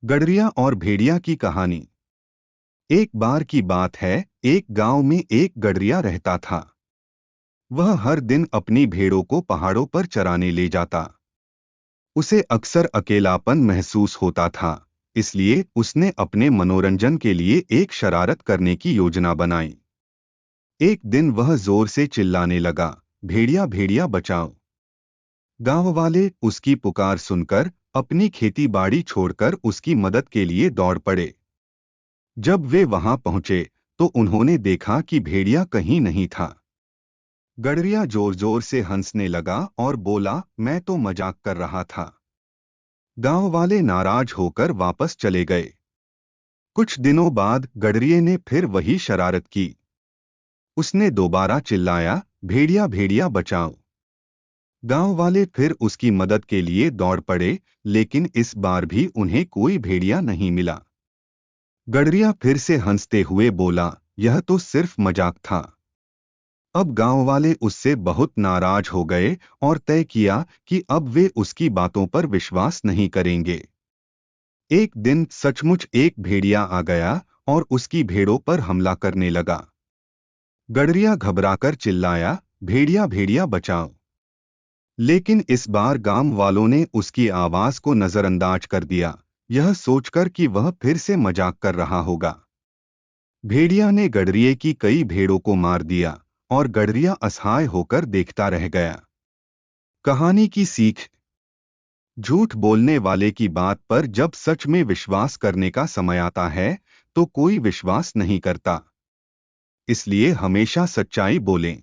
गडरिया और भेड़िया की कहानी। एक बार की बात है, एक गांव में एक गडरिया रहता था। वह हर दिन अपनी भेड़ों को पहाड़ों पर चराने ले जाता। उसे अक्सर अकेलापन महसूस होता था, इसलिए उसने अपने मनोरंजन के लिए एक शरारत करने की योजना बनाई। एक दिन वह जोर से चिल्लाने लगा, भेड़िया भेड़िया बचाओ। गांव वाले उसकी पुकार सुनकर अपनी खेती बाड़ी छोड़कर उसकी मदद के लिए दौड़ पड़े। जब वे वहां पहुंचे तो उन्होंने देखा कि भेड़िया कहीं नहीं था। गडरिया जोर जोर से हंसने लगा और बोला, मैं तो मजाक कर रहा था। गांव वाले नाराज होकर वापस चले गए। कुछ दिनों बाद गडरिये ने फिर वही शरारत की। उसने दोबारा चिल्लाया, भेड़िया भेड़िया बचाओ। गांव वाले फिर उसकी मदद के लिए दौड़ पड़े, लेकिन इस बार भी उन्हें कोई भेड़िया नहीं मिला। गडरिया फिर से हंसते हुए बोला, यह तो सिर्फ मजाक था। अब गांव वाले उससे बहुत नाराज हो गए और तय किया कि अब वे उसकी बातों पर विश्वास नहीं करेंगे। एक दिन सचमुच एक भेड़िया आ गया और उसकी भेड़ों पर हमला करने लगा। गडरिया घबराकर चिल्लाया, भेड़िया भेड़िया बचाओ। लेकिन इस बार गांव वालों ने उसकी आवाज को नजरअंदाज कर दिया, यह सोचकर कि वह फिर से मजाक कर रहा होगा। भेड़िया ने गडरिये की कई भेड़ों को मार दिया और गडरिया असहाय होकर देखता रह गया। कहानी की सीख। झूठ बोलने वाले की बात पर जब सच में विश्वास करने का समय आता है तो कोई विश्वास नहीं करता। इसलिए हमेशा सच्चाई बोलें।